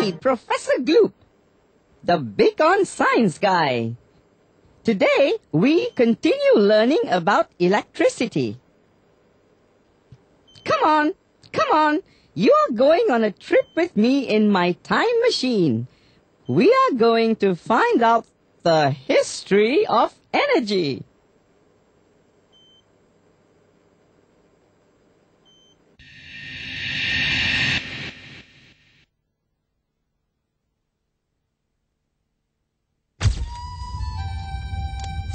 meet Professor Gloop, the big on science guy. Today, we continue learning about electricity. Come on, you are going on a trip with me in my time machine. We are going to find out the history of energy.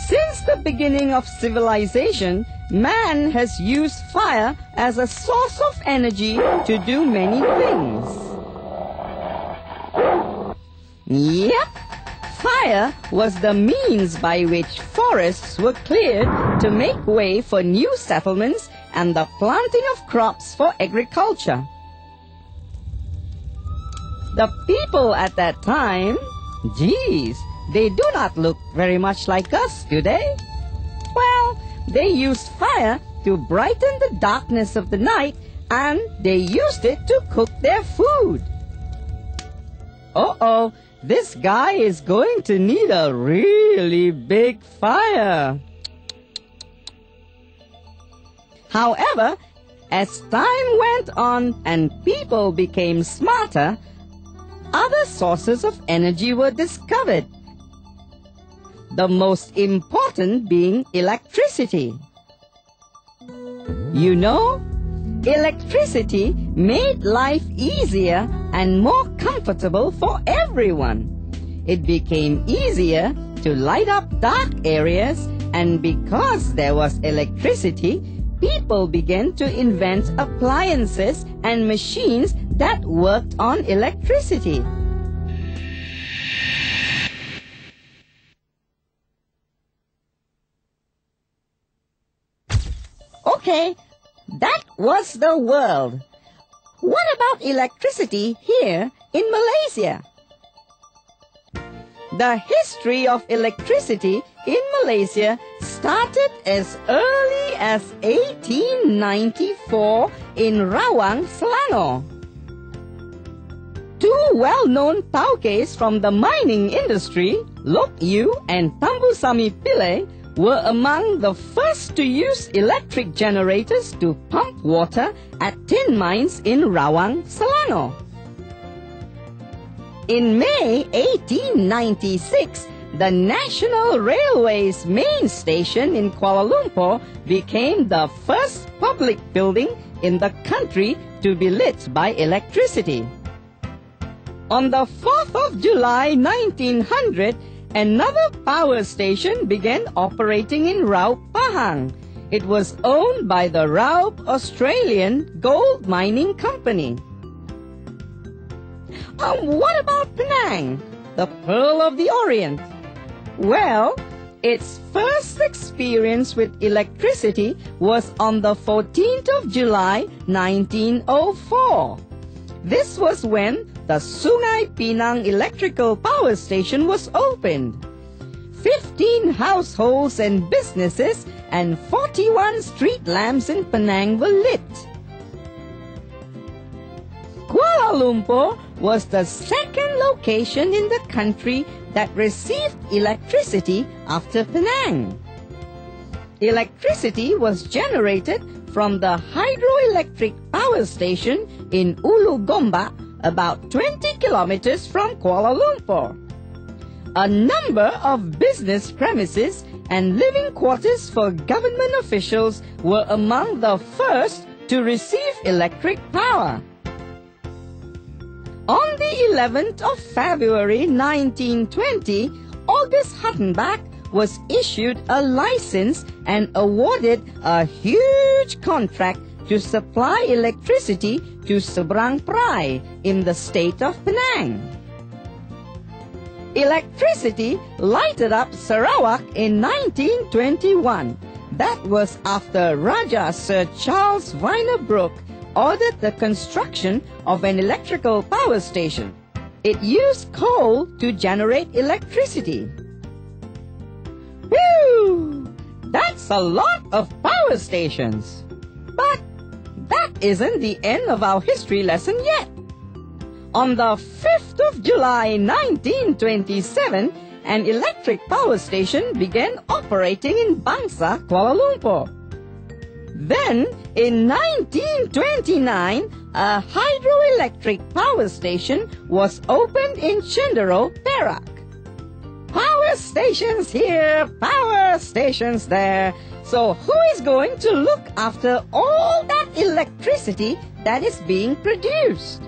Since the beginning of civilization, man has used fire as a source of energy to do many things. Yep, fire was the means by which forests were cleared to make way for new settlements and the planting of crops for agriculture. The people at that time, geez, they do not look very much like us, do they? Well, they used fire to brighten the darkness of the night, and they used it to cook their food. Uh-oh, this guy is going to need a really big fire. However, as time went on and people became smarter, other sources of energy were discovered. The most important being electricity. You know, electricity made life easier and more comfortable for everyone. It became easier to light up dark areas, and because there was electricity, people began to invent appliances and machines that worked on electricity. Okay, that was the world. What about electricity here in Malaysia? The history of electricity in Malaysia started as early as 1894 in Rawang, Selangor. Two well-known tauques from the mining industry, Lok Yu and Tambu Sami Pillay, were among the first to use electric generators to pump water at tin mines in Rawang, Selangor. In May 1896, the National Railway's main station in Kuala Lumpur became the first public building in the country to be lit by electricity. On the 4th of July 1900, another power station began operating in Raub, Pahang. It was owned by the Raub Australian Gold Mining Company. What about Penang, the Pearl of the Orient? Well, its first experience with electricity was on the 14th of July 1904. This was when the Sungai Pinang Electrical Power Station was opened. 15 households and businesses and 41 street lamps in Penang were lit. Kuala Lumpur was the second location in the country that received electricity after Penang. Electricity was generated from the Hydroelectric power station in Ulu Gombak, about 20 kilometers from Kuala Lumpur. A number of business premises and living quarters for government officials were among the first to receive electric power. On the 11th of February 1920, August Huttenbach was issued a license and awarded a huge contract to supply electricity to Seberang Perai in the state of Penang. Electricity lighted up Sarawak in 1921. That was after Raja Sir Charles Vyner-Brooke ordered the construction of an electrical power station. It used coal to generate electricity. Whew! That's a lot of power stations. But that isn't the end of our history lesson yet. On the 5th of July 1927, an electric power station began operating in Bangsa, Kuala Lumpur. Then, in 1929, a hydroelectric power station was opened in Chendero, Perak. Power stations here, power stations there. So who is going to look after all that electricity that is being produced?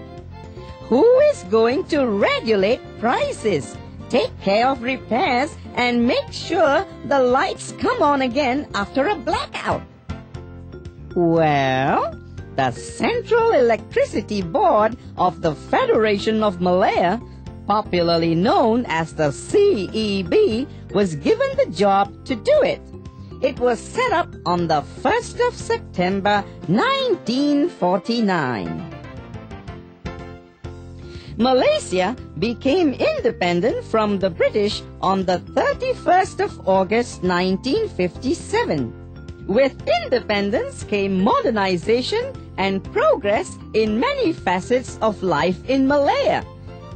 Who is going to regulate prices, take care of repairs, and make sure the lights come on again after a blackout? Well, the Central Electricity Board of the Federation of Malaya, popularly known as the CEB, was given the job to do it. It was set up on the 1st of September 1949. Malaysia became independent from the British on the 31st of August 1957. With independence came modernization and progress in many facets of life in Malaya.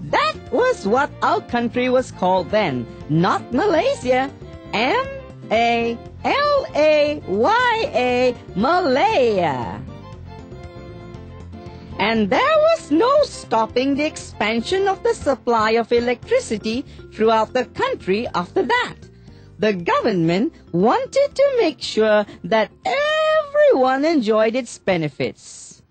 That was what our country was called then, not Malaysia. M-A-L-A-Y-A, Malaya. And there was no stopping the expansion of the supply of electricity throughout the country after that. The government wanted to make sure that everyone enjoyed its benefits.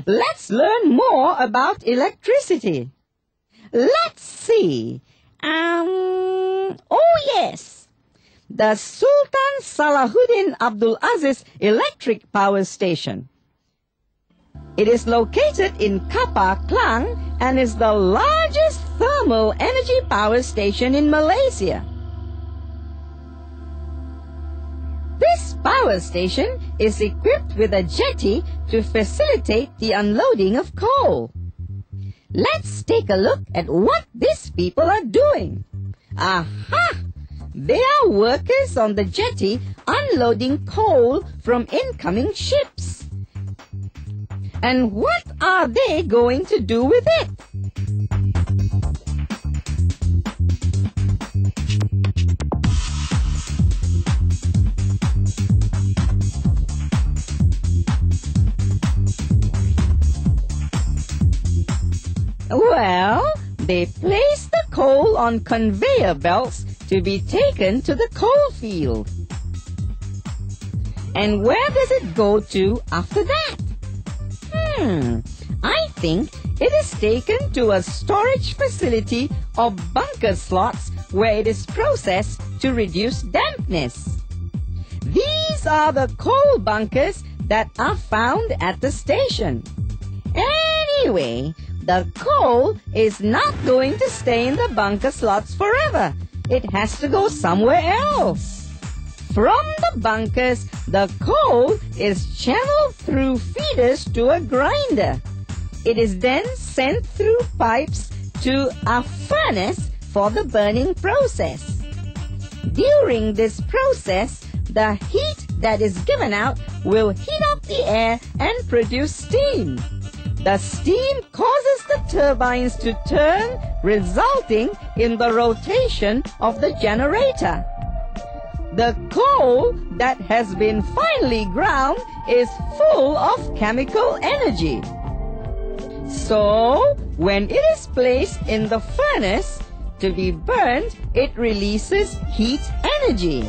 Let's learn more about electricity. Let's see. Oh yes, the Sultan Salahuddin Abdul Aziz Electric Power Station. It is located in Kapar, Klang, and is the largest thermal energy power station in Malaysia. This power station is equipped with a jetty to facilitate the unloading of coal. Let's take a look at what these people are doing. Aha! They are workers on the jetty unloading coal from incoming ships. And what are they going to do with it? Well, they place the coal on conveyor belts to be taken to the coal field. And where does it go to after that? I think it is taken to a storage facility or bunker slots where it is processed to reduce dampness. These are the coal bunkers that are found at the station. Anyway, the coal is not going to stay in the bunker slots forever. It has to go somewhere else. From the bunkers, the coal is channeled through feeders to a grinder. It is then sent through pipes to a furnace for the burning process. During this process, the heat that is given out will heat up the air and produce steam. The steam causes the turbines to turn, resulting in the rotation of the generator. The coal that has been finely ground is full of chemical energy. So, when it is placed in the furnace to be burned, it releases heat energy.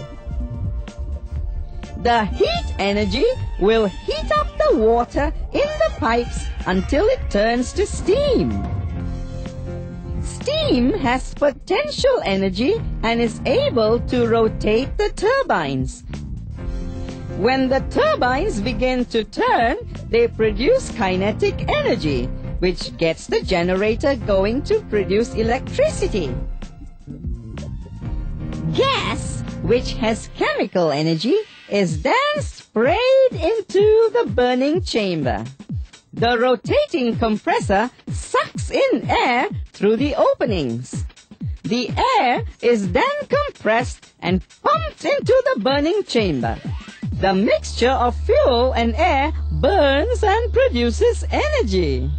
The heat energy will heat up the water in the pipes until it turns to steam. Steam has potential energy and is able to rotate the turbines. When the turbines begin to turn, they produce kinetic energy, which gets the generator going to produce electricity. Gas, which has chemical energy, is then sprayed into the burning chamber. The rotating compressor sucks in air through the openings. The air is then compressed and pumped into the burning chamber. The mixture of fuel and air burns and produces energy.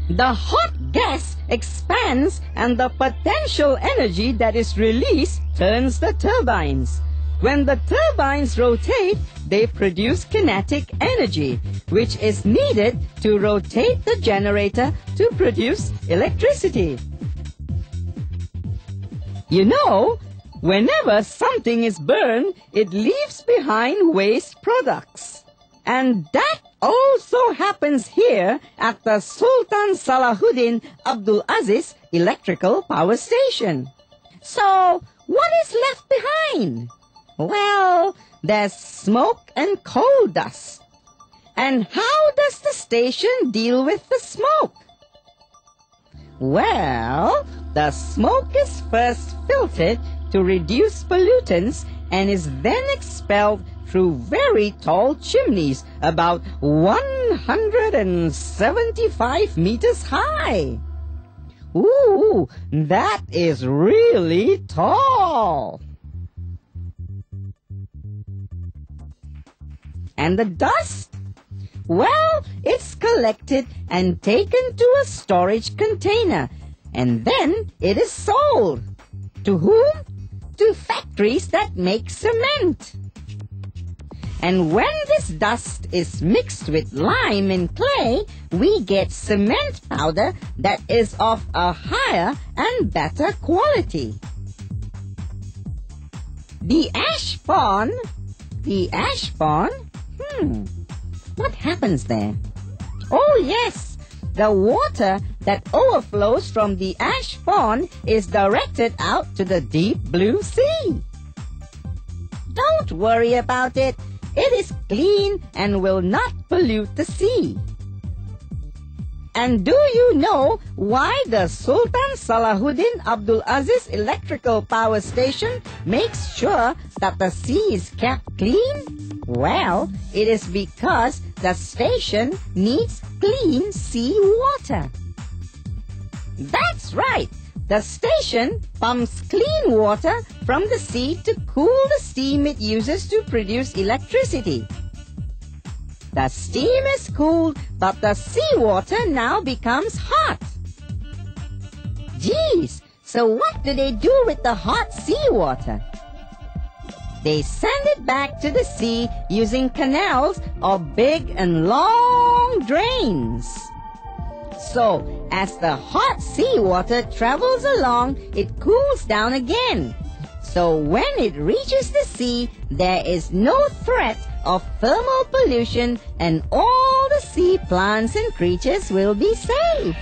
The hot gas expands and the potential energy that is released turns the turbines. When the turbines rotate, they produce kinetic energy, which is needed to rotate the generator to produce electricity. You know, whenever something is burned, it leaves behind waste products. And that also happens here at the Sultan Salahuddin Abdul Aziz Electrical Power Station. So, what is left behind? Well, there's smoke and coal dust. And how does the station deal with the smoke? Well, the smoke is first filtered to reduce pollutants and is then expelled through very tall chimneys about 175 meters high. Ooh, that is really tall. And the dust? Well, it's collected and taken to a storage container, and then it is sold. To whom? To factories that make cement. And when this dust is mixed with lime and clay, we get cement powder that is of a higher and better quality. The ash pond? What happens there? Oh yes, the water that overflows from the ash pond is directed out to the deep blue sea. Don't worry about it. It is clean and will not pollute the sea. And do you know why the Sultan Salahuddin Abdul Aziz Electrical Power Station makes sure that the sea is kept clean? Well, it is because the station needs clean sea water. That's right. The station pumps clean water from the sea to cool the steam it uses to produce electricity. The steam is cooled, but the seawater now becomes hot. Geez, so what do they do with the hot seawater? They send it back to the sea using canals or big and long drains. So, as the hot seawater travels along, it cools down again. So when it reaches the sea, there is no threat of thermal pollution and all the sea plants and creatures will be safe.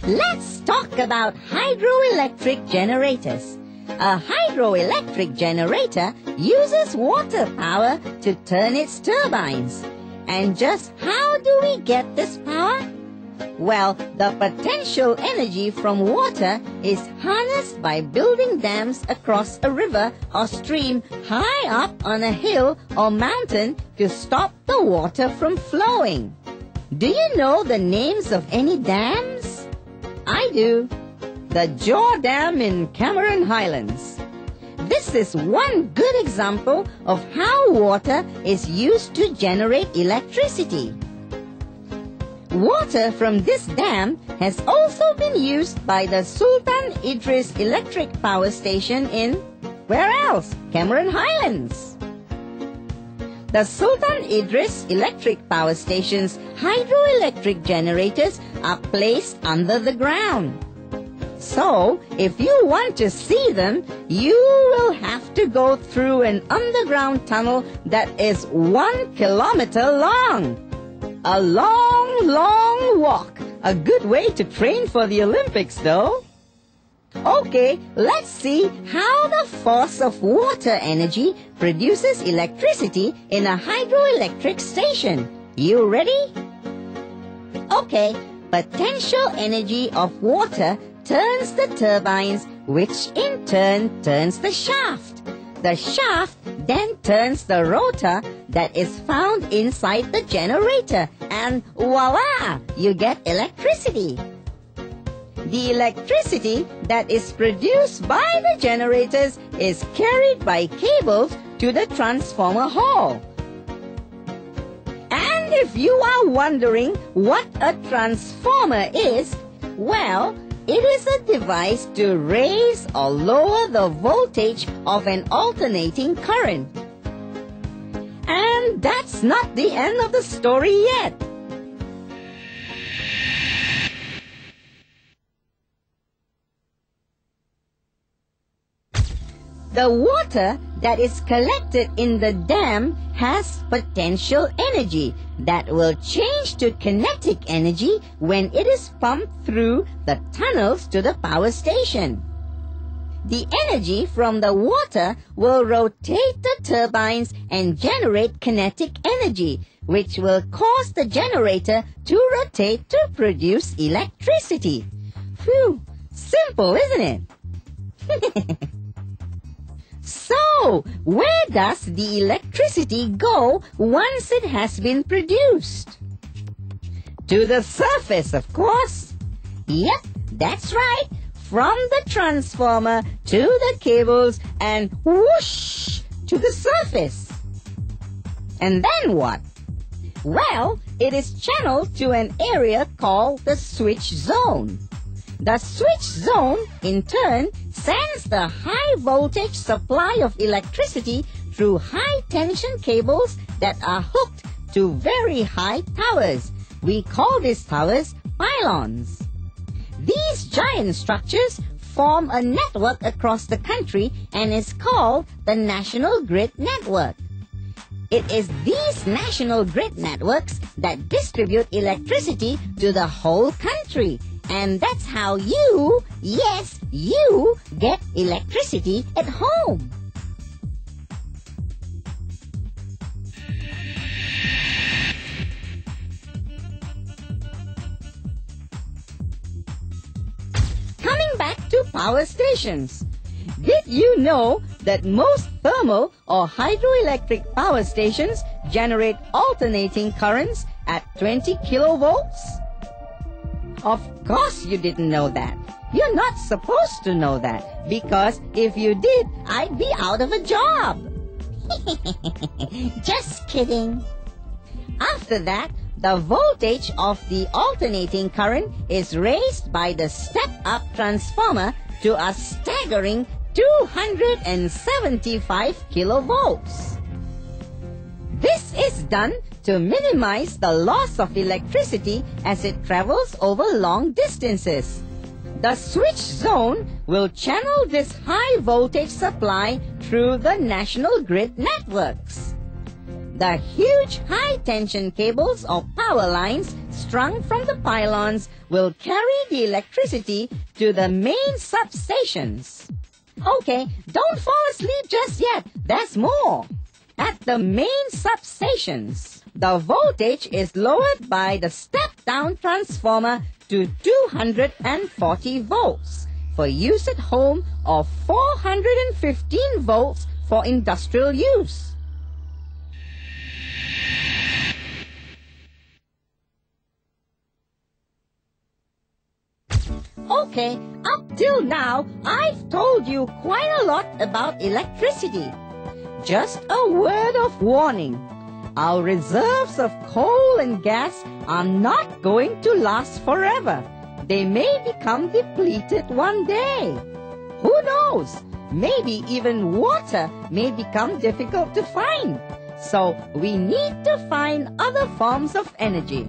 Let's talk about hydroelectric generators. A hydroelectric generator uses water power to turn its turbines. And just how do we get this power? Well, the potential energy from water is harnessed by building dams across a river or stream high up on a hill or mountain to stop the water from flowing. Do you know the names of any dams? I do. The Jaw Dam in Cameron Highlands. This is one good example of how water is used to generate electricity. Water from this dam has also been used by the Sultan Idris Electric Power Station in, where else? Cameron Highlands. The Sultan Idris Electric Power Station's hydroelectric generators are placed under the ground. So, if you want to see them, you will have to go through an underground tunnel that is 1 kilometer long. A long, long walk. A good way to train for the Olympics, though. Okay, let's see how the force of water energy produces electricity in a hydroelectric station. You ready? Okay, potential energy of water turns the turbines, which in turn turns the shaft. The shaft then turns the rotor that is found inside the generator, and voila, you get electricity. The electricity that is produced by the generators is carried by cables to the transformer hall. And if you are wondering what a transformer is, well, it is a device to raise or lower the voltage of an alternating current. And that's not the end of the story yet. The water that is collected in the dam has potential energy that will change to kinetic energy when it is pumped through the tunnels to the power station. The energy from the water will rotate the turbines and generate kinetic energy, which will cause the generator to rotate to produce electricity. Phew, simple, isn't it? So, where does the electricity go once it has been produced? To the surface, of course. Yep, that's right. From the transformer to the cables and whoosh to the surface. And then what? Well, it is channeled to an area called the switch zone. The switch zone, in turn, sends the high voltage supply of electricity through high tension cables that are hooked to very high towers. We call these towers pylons. These giant structures form a network across the country and is called the National Grid Network. It is these national grid networks that distribute electricity to the whole country. And that's how you, yes, you, get electricity at home. Coming back to power stations. Did you know that most thermal or hydroelectric power stations generate alternating currents at 20 kilovolts? Of course you didn't know that. You're not supposed to know that, because if you did, I'd be out of a job. Just kidding. After that, the voltage of the alternating current is raised by the step-up transformer to a staggering 275 kilovolts. This is done to minimize the loss of electricity as it travels over long distances. The switch zone will channel this high voltage supply through the national grid networks. The huge high tension cables or power lines strung from the pylons will carry the electricity to the main substations. Okay, don't fall asleep just yet. There's more. At the main substations, the voltage is lowered by the step-down transformer to 240 volts for use at home or 415 volts for industrial use. Okay, up till now, I've told you quite a lot about electricity. Just a word of warning. Our reserves of coal and gas are not going to last forever. They may become depleted one day. Who knows? Maybe even water may become difficult to find. So we need to find other forms of energy.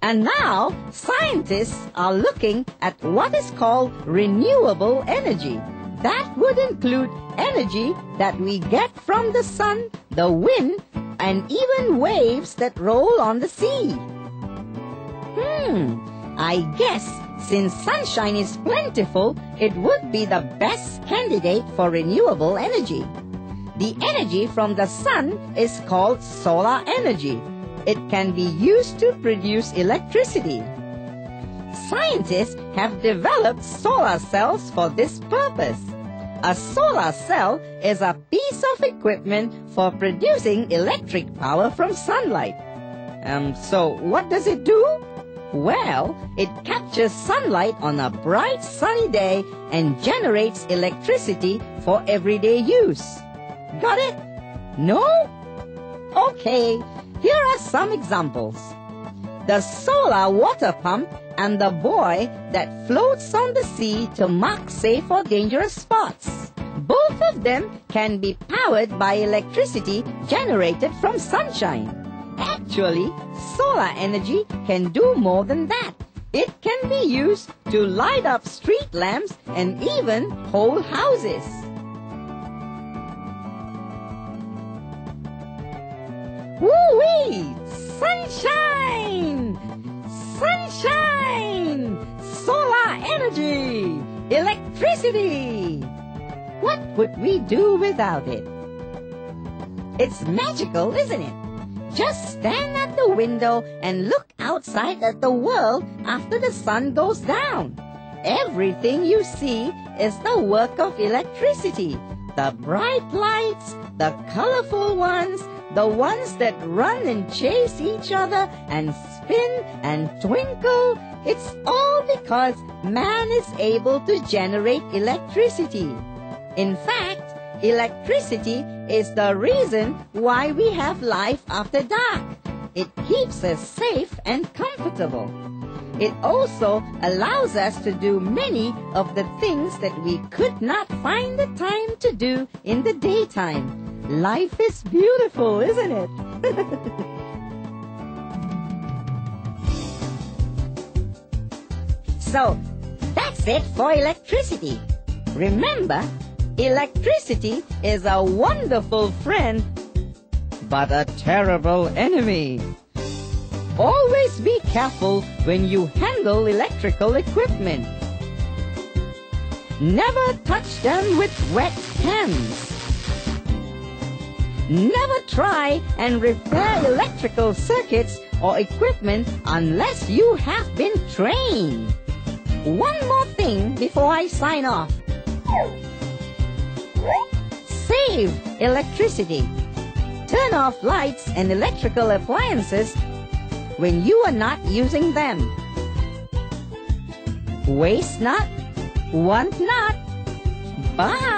And now, scientists are looking at what is called renewable energy. That would include energy that we get from the sun, the wind, and even waves that roll on the sea. I guess since sunshine is plentiful, it would be the best candidate for renewable energy. The energy from the sun is called solar energy. It can be used to produce electricity. Scientists have developed solar cells for this purpose. A solar cell is a piece of equipment for producing electric power from sunlight. So what does it do? Well, it captures sunlight on a bright sunny day and generates electricity for everyday use. Got it? No? Okay, here are some examples. The solar water pump and the buoy that floats on the sea to mark safe or dangerous spots. Both of them can be powered by electricity generated from sunshine. Actually, solar energy can do more than that. It can be used to light up street lamps and even whole houses. Woo-wee! Sunshine! Sunshine! Solar energy! Electricity! What would we do without it? It's magical, isn't it? Just stand at the window and look outside at the world after the sun goes down. Everything you see is the work of electricity. The bright lights, the colorful ones, the ones that run and chase each other and spin and twinkle. It's all because man is able to generate electricity. In fact, electricity is the reason why we have life after dark. It keeps us safe and comfortable. It also allows us to do many of the things that we could not find the time to do in the daytime. Life is beautiful, isn't it? So, that's it for electricity. Remember, electricity is a wonderful friend, but a terrible enemy. Always be careful when you handle electrical equipment. Never touch them with wet hands. Never try and repair electrical circuits or equipment unless you have been trained. One more thing before I sign off. Save electricity. Turn off lights and electrical appliances when you are not using them. Waste not, want not. Bye.